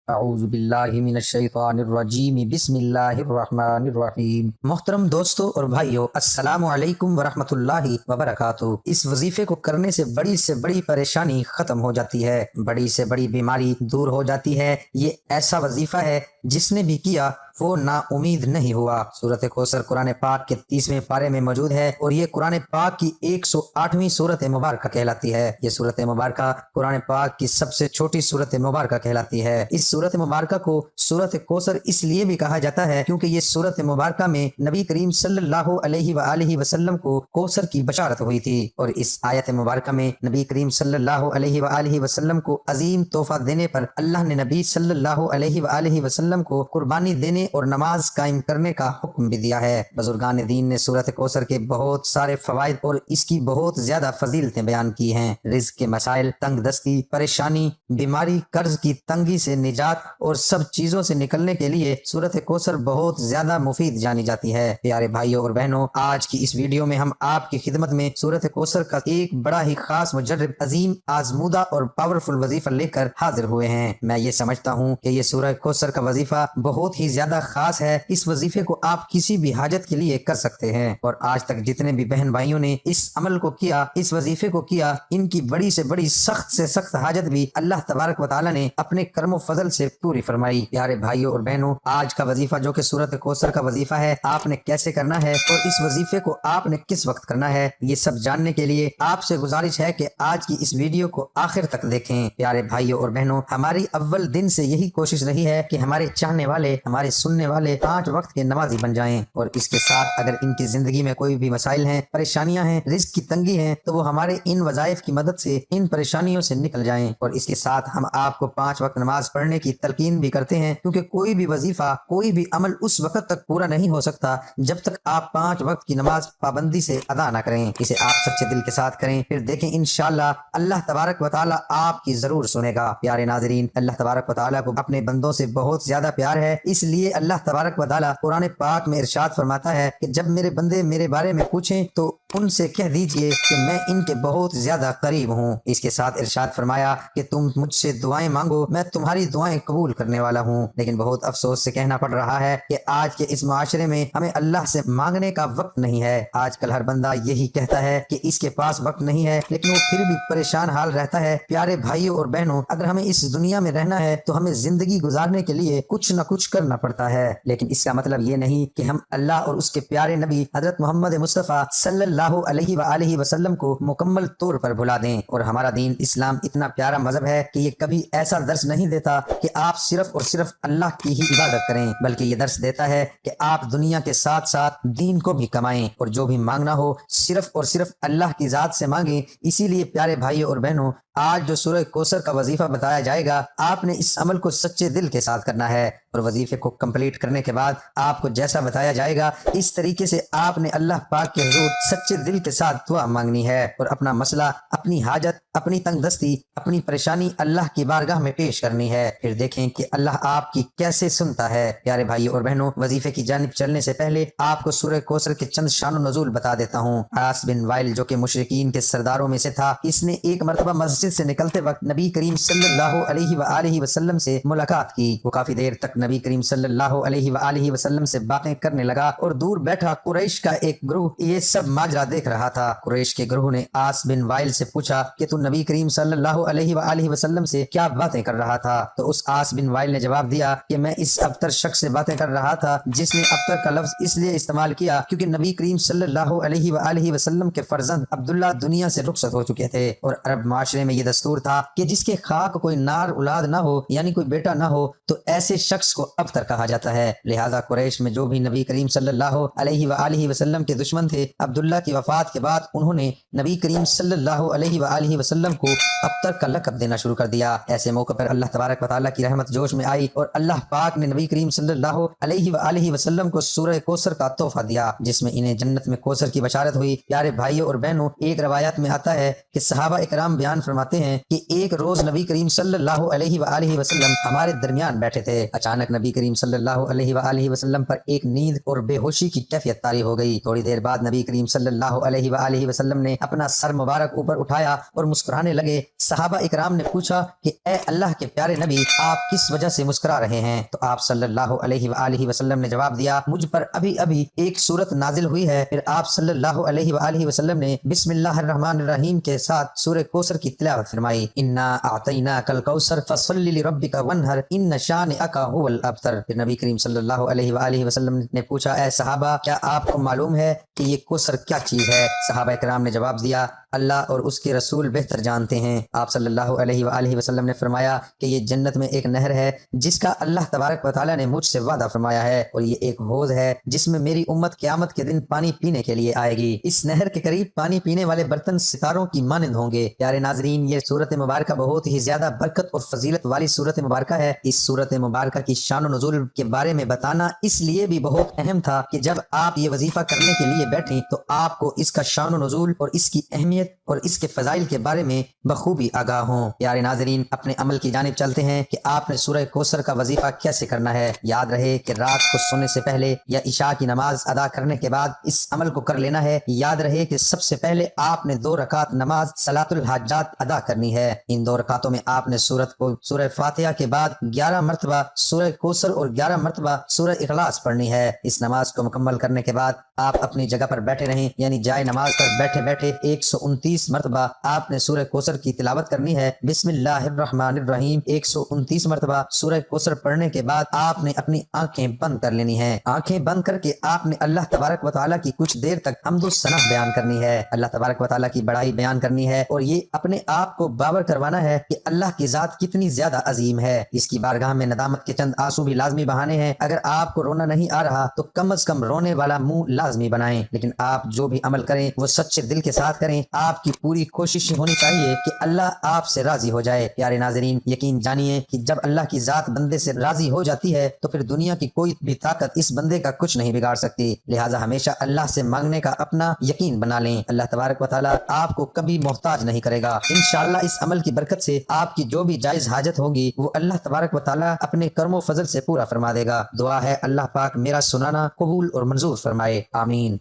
اعوذ باللہ من الشیطان الرجیم بسم اللہ الرحمن الرحیم۔ محترم دوستو اور بھائیو، السلام علیکم ورحمۃ اللہ وبرکاتہ۔ اس وظیفے کو کرنے سے بڑی پریشانی ختم ہو جاتی ہے، بڑی سے بڑی بیماری دور ہو جاتی ہے۔ یہ ایسا وظیفہ ہے جس نے بھی کیا وہ نا امید نہیں ہوا۔ سورۃ کوثر قرآن پاک کے 30ویں پارے میں موجود ہے اور یہ قرآن پاک کی 108ویں سورۃ مبارکہ کہلاتی ہے۔ یہ سورۃ مبارکہ قرآن پاک کی سب سے چھوٹی سورۃ مبارکہ کہلاتی ہے۔ اس سورۃ مبارکہ کو سورۃ کوثر اس لیے بھی کہا جاتا ہے کیونکہ یہ سورۃ مبارکہ میں نبی کریم صلی اللہ علیہ وآلہ وسلم کو کوثر کی بشارت ہوئی تھی، اور اس آیت مبارکہ میں نبی کریم صلی اللہ علیہ وآلہ وسلم کو عظیم تحفہ دینے پر اللہ نے نبی صلی اللہ علیہ وآلہ وسلم کو قربانی دینے اور نماز قائم کرنے کا حکم بھی دیا ہے۔ بزرگان دین نے سورۃ کوثر کے بہت سارے فوائد اور اس کی بہت زیادہ فضیلتیں بیان کی ہیں۔ رزق کے مسائل، تنگ دستی، پریشانی، بیماری، قرض کی تنگی سے نجات اور سب چیزوں سے نکلنے کے لیے سورۃ کوثر بہت زیادہ مفید جانی جاتی ہے۔ پیارے بھائیوں اور بہنوں، آج کی اس ویڈیو میں ہم آپ کی خدمت میں سورۃ کوثر کا ایک بڑا ہی خاص، مجرب، عظیم، آزمودہ اور پاورفل وظیفہ لے کر حاضر ہوئے ہیں۔ میں یہ سمجھتا ہوں کہ یہ سورۃ کوثر کا وظیفہ بہت ہی زیادہ خاص ہے۔ اس وظیفے کو آپ کسی بھی حاجت کے لیے کر سکتے ہیں، اور آج تک جتنے بھی بہن بھائیوں نے اس عمل کو کیا، اس وظیفے کو کیا، ان کی بڑی سے بڑی، سخت سے سخت حاجت بھی اللہ تبارک و تعالی نے اپنے کرم و فضل سے پوری فرمائی۔ پیارے بھائیوں اور بہنوں، آج کا وظیفہ جو کہ سورۃ کوثر کا وظیفہ ہے، آپ نے کیسے کرنا ہے اور اس وظیفے کو آپ نے کس وقت کرنا ہے، یہ سب جاننے کے لیے آپ سے گزارش ہے کہ آج کی اس ویڈیو کو آخر تک دیکھیں۔ پیارے بھائیوں اور بہنوں، ہماری اول دن سے یہی کوشش رہی ہے کہ ہمارے چاہنے والے، ہمارے سننے والے 5 وقت کے نمازی بن جائیں، اور اس کے ساتھ اگر ان کی زندگی میں کوئی بھی مسائل ہیں، پریشانیاں ہیں، رزق کی تنگی ہیں، تو وہ ہمارے ان وظائف کی مدد سے ان پریشانیوں سے نکل جائیں۔ اور اس کے ساتھ ہم آپ کو 5 وقت نماز پڑھنے کی تلقین بھی کرتے ہیں، کیونکہ کوئی بھی وظیفہ، کوئی بھی عمل اس وقت تک پورا نہیں ہو سکتا جب تک آپ 5 وقت کی نماز پابندی سے ادا نہ کریں۔ اسے آپ سچے دل کے ساتھ کریں، پھر دیکھیں انشاءاللہ اللہ تبارک و تعالی آپ کی ضرور سنے گا۔ پیارے ناظرین، اللہ تبارک و تعالی کو اپنے بندوں سے بہت زیادہ پیار ہے، اس لیے اللہ تبارک و تعالی قرآن پاک میں ارشاد فرماتا ہے کہ جب میرے بندے میرے بارے میں پوچھیں تو ان سے کہہ دیجئے کہ میں ان کے بہت زیادہ قریب ہوں۔ اس کے ساتھ ارشاد فرمایا کہ تم مجھ سے دعائیں مانگو، میں تمہاری دعائیں قبول کرنے والا ہوں۔ لیکن بہت افسوس سے کہنا پڑ رہا ہے کہ آج کے اس معاشرے میں ہمیں اللہ سے مانگنے کا وقت نہیں ہے۔ آج کل ہر بندہ یہی کہتا ہے کہ اس کے پاس وقت نہیں ہے، لیکن وہ پھر بھی پریشان حال رہتا ہے۔ پیارے بھائیوں اور بہنوں، اگر ہمیں اس دنیا میں رہنا ہے تو ہمیں زندگی گزارنے کے لیے کچھ نہ کچھ کرنا پڑتا ہے، لیکن اس کا مطلب یہ نہیں کہ ہم اللہ اور اس کے پیارے نبی حضرت محمد مصطفیٰ صلی اللہ علیہ وآلہ وسلم کو مکمل طور پر بھلا دیں۔ اور ہمارا دین اسلام اتنا پیارا مذہب ہے کہ یہ کبھی ایسا درس نہیں دیتا کہ آپ صرف اور صرف اللہ کی ہی عبادت کریں، بلکہ یہ درس دیتا ہے کہ آپ دنیا کے ساتھ ساتھ دین کو بھی کمائیں، اور جو بھی مانگنا ہو صرف اور صرف اللہ کی ذات سے مانگیں۔ اسی لیے پیارے بھائیوں اور بہنوں، آج جو سورہ کوثر کا وظیفہ بتایا جائے گا، آپ نے اس عمل کو سچے دل کے ساتھ کرنا ہے، اور وظیفے کو کمپلیٹ کرنے کے بعد آپ کو جیسا بتایا جائے گا اس طریقے سے آپ نے اللہ پاک کے حضور سچے دل کے ساتھ دعا مانگنی ہے، اور اپنا مسئلہ، اپنی حاجت، اپنی تنگ دستی، اپنی پریشانی اللہ کی بارگاہ میں پیش کرنی ہے۔ پھر دیکھیں کہ اللہ آپ کی کیسے سنتا ہے۔ پیارے بھائی اور بہنوں، وظیفے کی جانب چلنے سے پہلے آپ کو سورہ کوثر کے چند شان و نزول بتا دیتا ہوں۔ عاص بن وائل جو کہ مشرکین کے سرداروں میں سے تھا، اس نے ایک مرتبہ مسجد سے نکلتے وقت نبی کریم صلی اللہ علیہ وآلہ وسلم سے ملاقات کی۔ وہ کافی دیر تک نبی کریم صلی اللہ علیہ وآلہ وسلم سے باتیں کرنے لگا، اور دور بیٹھا قریش کا ایک گروہ یہ سب ماجرا دیکھ رہا تھا۔ قریش کے گروہ نے عاص بن وائل سے پوچھا کہ تو نبی کریم صلی اللہ علیہ وآلہ وسلم سے کیا باتیں کر رہا تھا؟ تو اس عاص بن وائل نے جواب دیا کہ میں اس ابتر شخص سے باتیں کر رہا تھا جس نے ابتر کا لفظ اس لیے استعمال کیا کیونکہ نبی کریم صلی اللہ علیہ وآلہ وسلم کے فرزند عبداللہ دنیا سے رخصت ہو چکے تھے، اور عرب معاشرے میں یہ دستور تھا کہ جس کے خاک کوئی نار اولاد نہ ہو، یعنی کوئی بیٹا نہ ہو، تو ایسے شخص کو ابتر کہا جاتا ہے۔ لہذا قریش میں جو بھی نبی کریم صلی اللہ علیہ وآلہ وسلم کے دشمن تھے، عبداللہ کی وفات کے بعد انہوں نے نبی کریم صلی اللہ علیہ وآلہ وسلم کو ابتر کا لقب دینا شروع کر دیا۔ ایسے موقع پر اللہ تبارک و تعالیٰ کی رحمت جوش میں آئی، اور اللہ پاک نے نبی کریم صلی اللہ علیہ وآلہ وسلم کو سورہ کوثر کا تحفہ دیا، جس میں انہیں جنت میں کوثر کی بشارت ہوئی۔ پیارے بھائیوں اور بہنوں، ایک روایت میں آتا ہے کہ صحابہ اکرام بیان فرماتے فرماتے ہیں کہ ایک روز نبی کریم صلی اللہ علیہ وآلہ وسلم ہمارے درمیان بیٹھے تھے، اچانک نبی کریم صلی اللہ علیہ وآلہ وسلم پر ایک نیند اور بے ہوشی کی کیفیت طاری ہو گئی۔ تھوڑی دیر بعد نبی کریم صلی اللہ علیہ وآلہ وسلم نے اپنا سر مبارک اوپر اٹھایا اور مسکرانے لگے۔ صحابہ اکرام نے پوچھا کہ اے اللہ کے پیارے نبی، آپ کس وجہ سے مسکرا رہے ہیں؟ تو آپ صلی اللہ علیہ وآلہ وسلم نے جواب دیا، مجھ پر ابھی ابھی ایک سورت نازل ہوئی ہے۔ پھر آپ صلی اللہ علیہ وآلہ وسلم نے بسم اللہ الرحمن الرحیم کے ساتھ سورہ کوثر کی تلاوت فرمائی، انا اعطیناک الکوثر فصل لربک وانحر ان شانئک هو الابتر۔ پھر نبی کریم صلی اللہ علیہ وآلہ وسلم نے پوچھا، اے صحابہ، کیا آپ کو معلوم ہے کہ یہ کوثر کیا چیز ہے؟ صحابہ کرام نے جواب دیا، اللہ اور اس کے رسول بہتر جانتے ہیں۔ آپ صلی اللہ علیہ وآلہ وسلم نے فرمایا کہ یہ جنت میں ایک نہر ہے جس کا اللہ تبارک و تعالیٰ نے مجھ سے وعدہ فرمایا ہے، اور یہ ایک حوض ہے جس میں میری امت قیامت کے دن پانی پینے کے لیے آئے گی۔ اس نہر کے قریب پانی پینے والے برتن ستاروں کی مانند ہوں گے۔ پیارے ناظرین، یہ صورت مبارکہ بہت ہی زیادہ برکت اور فضیلت والی صورت مبارکہ ہے۔ اس صورت مبارکہ کی شان و نزول کے بارے میں بتانا اس لیے بھی بہت اہم تھا کہ جب آپ یہ وظیفہ کرنے کے لیے بیٹھیں تو آپ کو اس کا شان و نزول اور اس کی اہمیت اور اس کے فضائل کے بارے میں بخوبی آگاہ ہوں۔ پیارے ناظرین، اپنے عمل کی جانب چلتے ہیں کہ آپ نے سورہ کوثر کا وظیفہ کیسے کرنا ہے۔ یاد رہے کہ رات کو سونے سے پہلے یا عشاء کی نماز ادا کرنے کے بعد اس عمل کو کر لینا ہے۔ یاد رہے کہ سب سے پہلے آپ نے 2 رکعت نماز صلاۃ الحاجات ادا کرنی ہے۔ ان 2 رکعتوں میں آپ نے سورہ فاتحہ کے بعد 11 مرتبہ سورہ کوثر اور 11 مرتبہ سورہ اخلاص پڑھنی ہے۔ اس نماز کو مکمل کرنے کے بعد آپ اپنی جگہ پر بیٹھے رہیں، یعنی جائے نماز پر بیٹھے بیٹھے 129 مرتبہ آپ نے سورہ کوثر کی تلاوت کرنی ہے۔ بسم اللہ الرحمن الرحیم 129 مرتبہ سورہ کوثر پڑھنے کے بعد آپ نے اپنی آنکھیں بند کر لینی ہیں۔ آنکھیں بند کر کے آپ نے اللہ تبارک و تعالیٰ کی کچھ دیر تک حمد و ثنا بیان کرنی ہے، اللہ تبارک و تعالیٰ کی بڑائی بیان کرنی ہے، اور یہ اپنے آپ کو باور کروانا ہے کہ اللہ کی ذات کتنی زیادہ عظیم ہے۔ اس کی بارگاہ میں ندامت کے چند آنسو بھی لازمی بہانے ہیں۔ اگر آپ کو رونا نہیں آ رہا تو کم از کم رونے والا منہ لازمی بنائیں، لیکن آپ جو بھی عمل کریں وہ سچے دل کے ساتھ کریں۔ آپ کی پوری کوشش ہونی چاہیے کہ اللہ آپ سے راضی ہو جائے۔ پیارے ناظرین، یقین جانیے کہ جب اللہ کی ذات بندے سے راضی ہو جاتی ہے تو پھر دنیا کی کوئی بھی طاقت اس بندے کا کچھ نہیں بگاڑ سکتی۔ لہٰذا ہمیشہ اللہ سے مانگنے کا اپنا یقین بنا لیں، اللہ تبارک و تعالیٰ آپ کو کبھی محتاج نہیں کرے گا۔ انشاءاللہ اس عمل کی برکت سے آپ کی جو بھی جائز حاجت ہوگی وہ اللہ تبارک و تعالیٰ اپنے کرم و فضل سے پورا فرما دے گا۔ دعا ہے اللہ پاک میرا سنانا قبول اور منظور فرمائے، آمین۔